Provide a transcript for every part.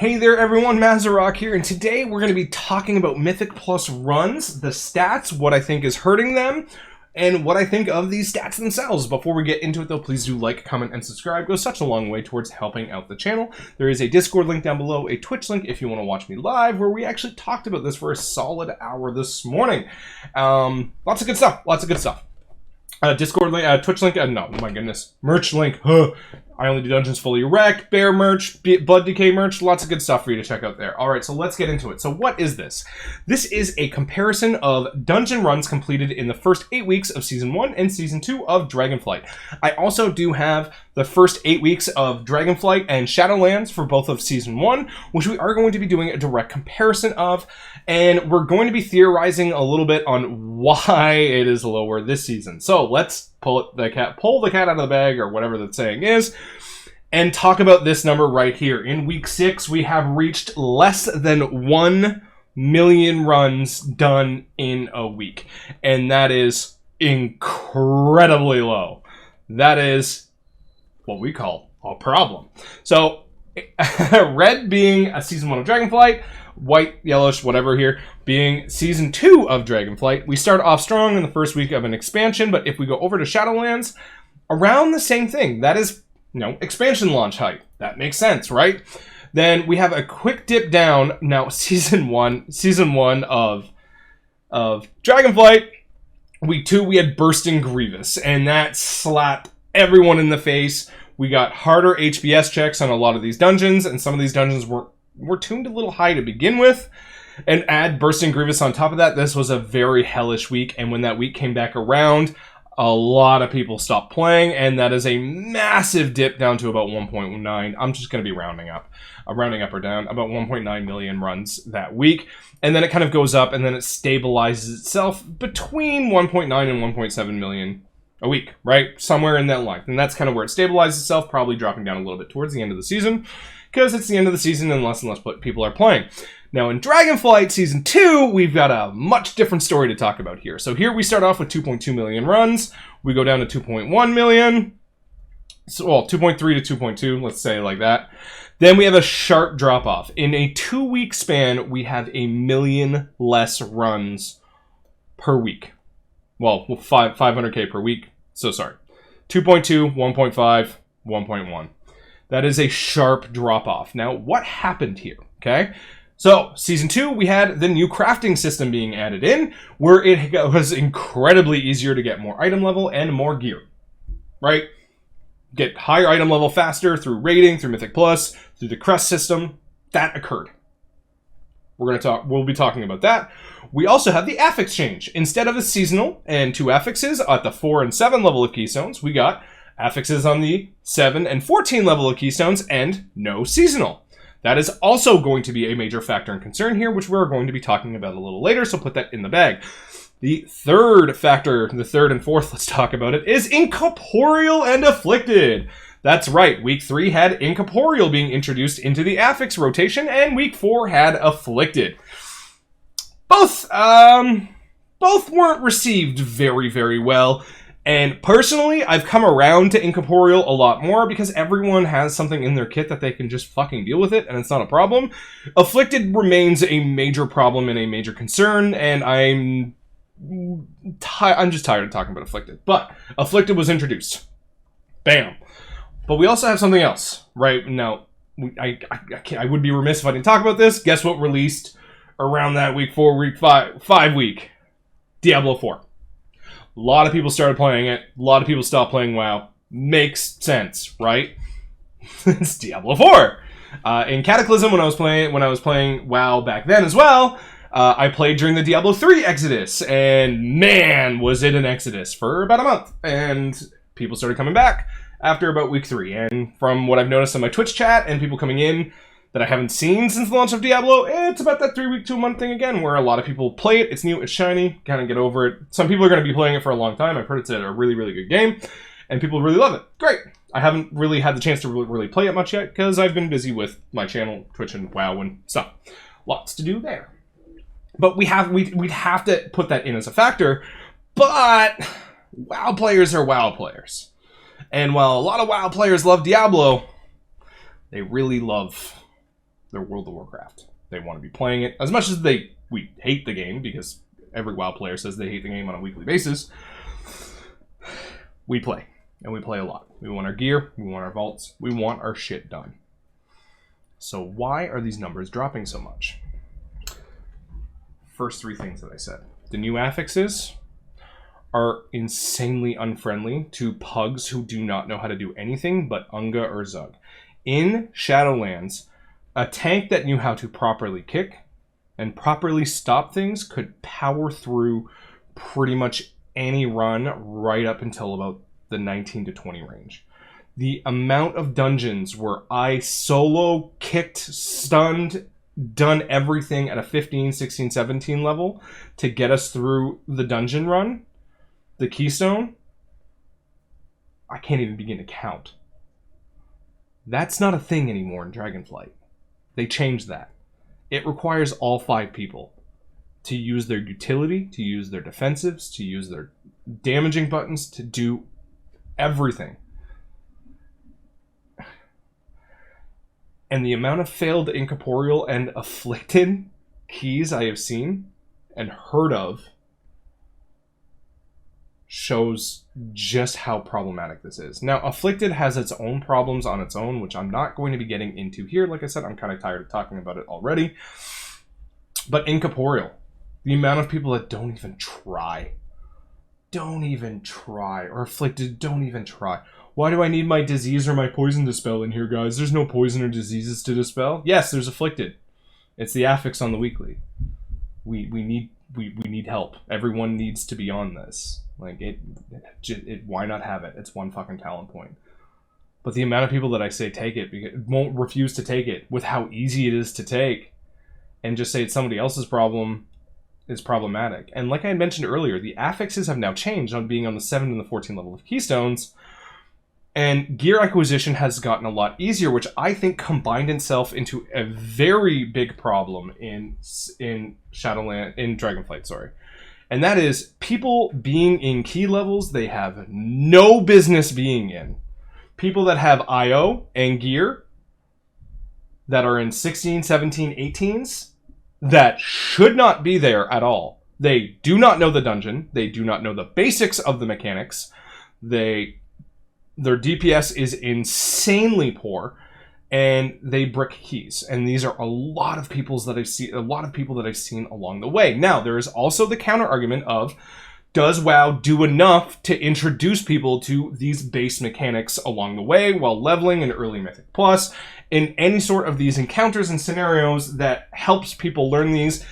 Hey there everyone, Mazarok here, and today we're going to be talking about Mythic Plus runs, the stats, what I think is hurting them, and what I think of these stats themselves. Before we get into it though, please do like, comment, and subscribe. It goes such a long way towards helping out the channel. There is a Discord link down below, a Twitch link if you want to watch me live, where we actually talked about this for a solid hour this morning. Lots of good stuff, Discord link, Twitch link, no, my goodness, merch link, I only do Dungeons Fully Wrecked, Bear merch, Blood Decay merch, lots of good stuff for you to check out there. Alright, so let's get into it. So what is this? This is a comparison of dungeon runs completed in the first 8 weeks of Season 1 and Season 2 of Dragonflight. I also do have the first 8 weeks of Dragonflight and Shadowlands for both of Season 1, which we are going to be doing a direct comparison of, and we're going to be theorizing a little bit on why it is lower this season. So let's pull the cat out of the bag, or whatever the saying is, and talk about this number right here. In week 6, we have reached less than 1 million runs done in a week, and that is incredibly low. That is what we call a problem. So red being a Season 1 of Dragonflight, white, yellowish, whatever here, being Season 2 of Dragonflight. We start off strong in the first week of an expansion, but if we go over to Shadowlands, around the same thing. That is, expansion launch height. That makes sense, right? Then we have a quick dip down. Now, Season 1 of Dragonflight, week 2, we had Bursting Grievous, and that slapped everyone in the face. We got harder HBS checks on a lot of these dungeons, and some of these dungeons were tuned a little high to begin with. And add Bursting Grievous on top of that, this was a very hellish week, and when that week came back around, a lot of people stopped playing, and that is a massive dip down to about 1.9. I'm just going to be rounding up or down, about 1.9 million runs that week. And then it kind of goes up, and then it stabilizes itself between 1.9 and 1.7 million a week, right? Somewhere in that line. And that's kind of where it stabilizes itself, probably dropping down a little bit towards the end of the season, because it's the end of the season and less people are playing. Now, in Dragonflight Season 2, we've got a much different story to talk about here. So here we start off with 2.2 million runs. We go down to 2.1 million. So, well, 2.3 to 2.2, let's say it like that. Then we have a sharp drop-off. In a 2-week span, we have 1 million less runs per week. Well, 500k per week. So, sorry. 2.2, 1.5, 1.1. That is a sharp drop-off. Now, what happened here? Okay? So, Season 2, we had the new crafting system being added in, where it was incredibly easier to get more item level and more gear, right? Get higher item level faster through raiding, through Mythic Plus, through the crest system. That occurred. We'll be talking about that. We also have the affix change. Instead of a seasonal and 2 affixes at the 4 and 7 level of keystones, we got affixes on the 7 and 14 level of keystones and no seasonal. That is also going to be a major factor and concern here, which we're going to be talking about a little later, so put that in the bag. The third factor, the third and fourth, let's talk about it, is Incorporeal and Afflicted. That's right, Week 3 had Incorporeal being introduced into the affix rotation, and Week 4 had Afflicted. Both weren't received very, very well. And personally, I've come around to Incorporeal a lot more because everyone has something in their kit that they can just fucking deal with it, and it's not a problem. Afflicted remains a major problem and a major concern, and I'm just tired of talking about Afflicted. But Afflicted was introduced. Bam. But we also have something else, right? Now, I would be remiss if I didn't talk about this. Guess what released around that week 4, week 5 week? Diablo 4. A lot of people started playing it. A lot of people stopped playing WoW. Makes sense, right? It's Diablo 4. In Cataclysm, when I was playing WoW back then as well, I played during the Diablo 3 Exodus, and man, was it an Exodus for about a month. And people started coming back after about week 3. And from what I've noticed on my Twitch chat and people coming in that I haven't seen since the launch of Diablo, it's about that 3-week to a month thing again, where a lot of people play it. It's new, it's shiny, kind of get over it. Some people are going to be playing it for a long time. I've heard it's a really, really good game, and people really love it. Great. I haven't really had the chance to really play it much yet, because I've been busy with my channel, Twitch, and WoW and stuff. Lots to do there. But we'd have to put that in as a factor, but WoW players are WoW players. And while a lot of WoW players love Diablo, they really love They're World of Warcraft. They want to be playing it as much as we hate the game, because every WoW player says they hate the game on a weekly basis. We play, and we play a lot. We want our gear, we want our vaults, we want our shit done. So why are these numbers dropping so much? First three things that I said. The new affixes are insanely unfriendly to pugs who do not know how to do anything but Unga or Zug. In Shadowlands, a tank that knew how to properly kick and properly stop things could power through pretty much any run right up until about the 19 to 20 range. The amount of dungeons where I solo kicked, stunned, done everything at a 15, 16, 17 level to get us through the dungeon run, the keystone, I can't even begin to count. That's not a thing anymore in Dragonflight. They changed that. It requires all 5 people to use their utility, to use their defensives, to use their damaging buttons, to do everything. And the amount of failed incorporeal and afflicted keys I have seen and heard of shows just how problematic this is. Now, afflicted has its own problems on its own, which I'm not going to be getting into here. Like I said, I'm kind of tired of talking about it already. But incorporeal, the amount of people that don't even try, or afflicted, don't even try. Why do I need my disease or my poison dispel in here, guys? There's no poison or diseases to dispel. Yes, there's afflicted. It's the affix on the weekly. We need help. Everyone needs to be on this. Like, why not have it? It's one fucking talent point. But the amount of people that I say take it won't refuse to take it with how easy it is to take, and just say it's somebody else's problem, is problematic. And like I had mentioned earlier, the affixes have now changed on being on the 7 and the 14 level of Keystones, and gear acquisition has gotten a lot easier, which I think combined itself into a very big problem in Shadowland, in Dragonflight, sorry. And that is people being in key levels they have no business being in. People that have IO and gear that are in 16, 17, 18s that should not be there at all. They do not know the dungeon. They do not know the basics of the mechanics. Their DPS is insanely poor, and they brick keys. And these are a lot of people that I've seen along the way. Now, there is also the counter argument of, does WoW do enough to introduce people to these base mechanics along the way while leveling in early Mythic Plus, in any sort of these encounters and scenarios that helps people learn these?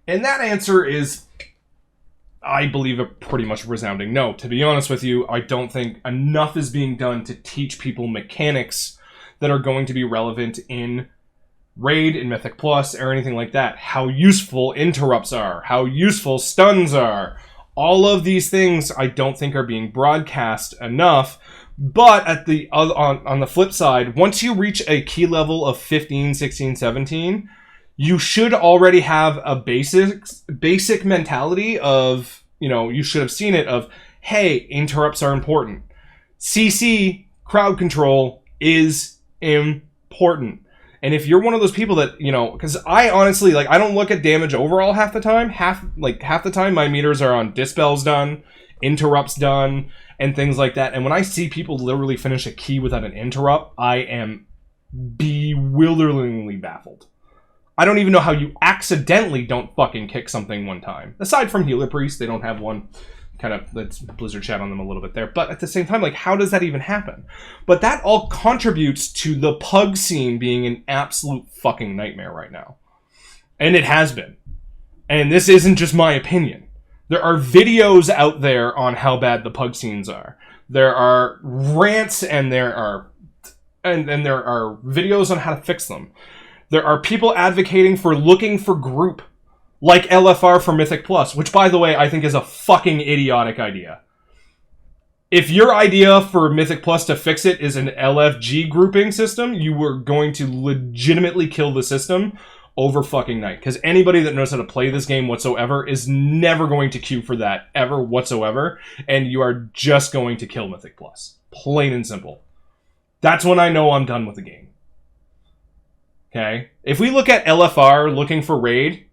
And that answer is, I believe, a pretty much resounding no. To be honest with you, I don't think enough is being done to teach people mechanics that are going to be relevant in Raid, in Mythic Plus, or anything like that. How useful interrupts are, how useful stuns are. All of these things I don't think are being broadcast enough. But on the flip side, once you reach a key level of 15, 16, 17... you should already have a basic mentality of, you should have seen it of, hey, interrupts are important. CC, crowd control, is important. And if you're one of those people that, because I honestly, I don't look at damage overall half the time. Half the time my meters are on dispels done, interrupts done, and things like that. And when I see people literally finish a key without an interrupt, I am bewilderingly baffled. I don't even know how you accidentally don't fucking kick something one time. Aside from Healer Priest, they don't have one. Kind of, let's Blizzard chat on them a little bit there. But at the same time, how does that even happen? But that all contributes to the pug scene being an absolute fucking nightmare right now. And it has been. And this isn't just my opinion. There are videos out there on how bad the pug scenes are. There are rants and there are videos on how to fix them. There are people advocating for looking for group, like LFR for Mythic Plus, which, by the way, I think is a fucking idiotic idea. If your idea for Mythic Plus to fix it is an LFG grouping system, you were going to legitimately kill the system over fucking night. Because anybody that knows how to play this game whatsoever is never going to queue for that ever whatsoever, and you are just going to kill Mythic Plus. Plain and simple. That's when I know I'm done with the game. Okay? If we look at LFR looking for raid,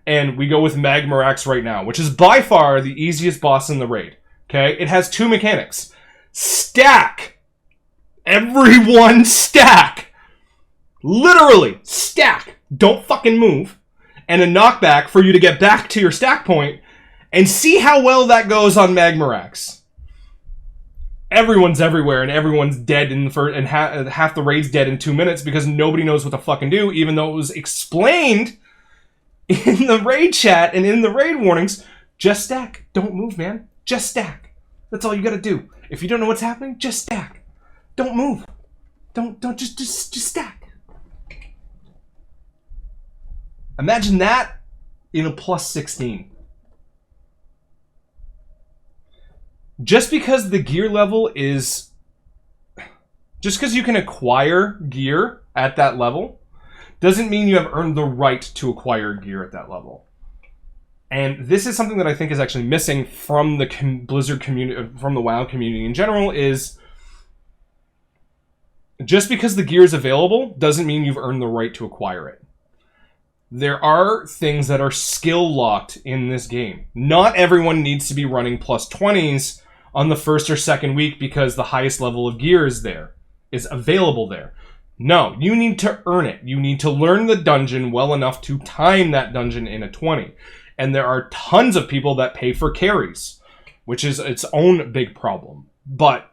and we go with Magmarax right now, which is by far the easiest boss in the raid. Okay? It has 2 mechanics. Stack! Everyone stack! Literally, stack! Don't fucking move. And a knockback for you to get back to your stack point, and see how well that goes on Magmarax. Everyone's everywhere, and everyone's dead in the first, and half the raid's dead in 2 minutes because nobody knows what to fucking do, even though it was explained in the raid chat and in the raid warnings. Just stack. Don't move, man. Just stack. That's all you gotta do. If you don't know what's happening, just stack. Don't move. Don't just stack. Imagine that in a plus 16. Just because the gear level is... Just because you can acquire gear at that level doesn't mean you have earned the right to acquire gear at that level. And this is something that I think is actually missing from the Blizzard community, from the WoW community in general, is just because the gear is available doesn't mean you've earned the right to acquire it. There are things that are skill locked in this game. Not everyone needs to be running plus 20s on the first or second week because the highest level of gear is available there. No, you need to earn it. You need to learn the dungeon well enough to time that dungeon in a 20. And there are tons of people that pay for carries, which is its own big problem. But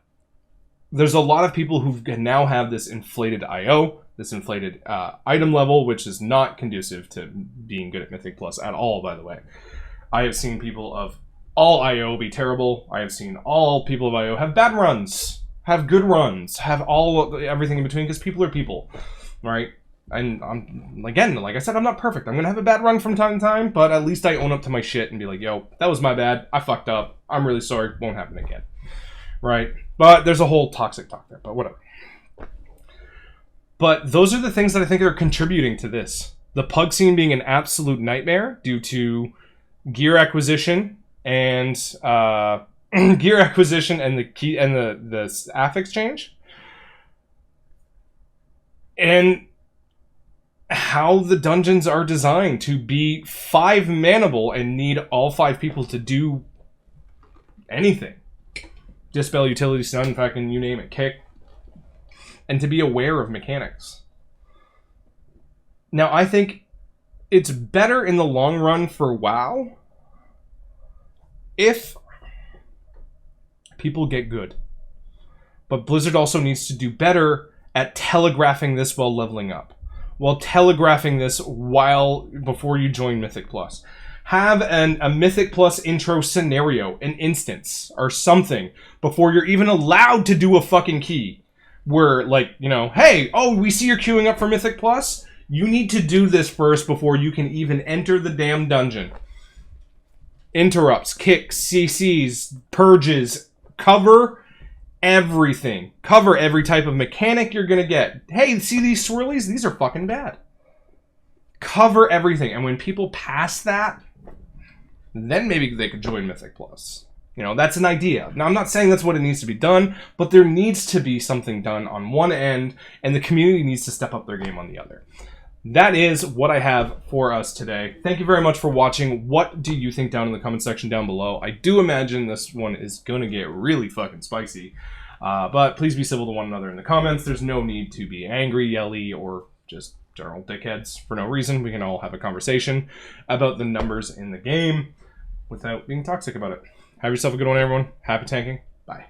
there's a lot of people who now have this inflated IO, this inflated item level, which is not conducive to being good at Mythic Plus at all, by the way. I have seen people of all IO be terrible. I have seen all people of IO have bad runs, have good runs, have everything in between, because people are people, right? And again, like I said, I'm not perfect. I'm going to have a bad run from time to time, but at least I own up to my shit and be like, yo, that was my bad. I fucked up. I'm really sorry. Won't happen again. Right? But there's a whole toxic talk there, but whatever. But those are the things that I think are contributing to this. The pug scene being an absolute nightmare due to gear acquisition and the key and the affix change. And how the dungeons are designed to be 5-manable and need all 5 people to do anything. Dispel, utility, stun, fucking you name it, kick. And to be aware of mechanics. Now, I think it's better in the long run for WoW if people get good. But Blizzard also needs to do better at telegraphing this while leveling up. While telegraphing this before you join Mythic Plus. Have a Mythic Plus intro scenario, an instance, or something, before you're even allowed to do a fucking key. Where, like, you know, hey, oh, we see you're queuing up for Mythic Plus. You need to do this first before you can even enter the damn dungeon. Interrupts, kicks, CCs, purges, cover everything. Cover every type of mechanic you're gonna get. Hey, see these swirlies? These are fucking bad. Cover everything. And when people pass that, then maybe they could join Mythic Plus. You know, that's an idea. Now, I'm not saying that's what it needs to be done, but there needs to be something done on one end, and the community needs to step up their game on the other. That is what I have for us today. Thank you very much for watching. What do you think down in the comment section down below? I do imagine this one is going to get really fucking spicy. But please be civil to one another in the comments. There's no need to be angry, yelly, or just general dickheads for no reason. We can all have a conversation about the numbers in the game without being toxic about it. Have yourself a good one, everyone. Happy tanking. Bye.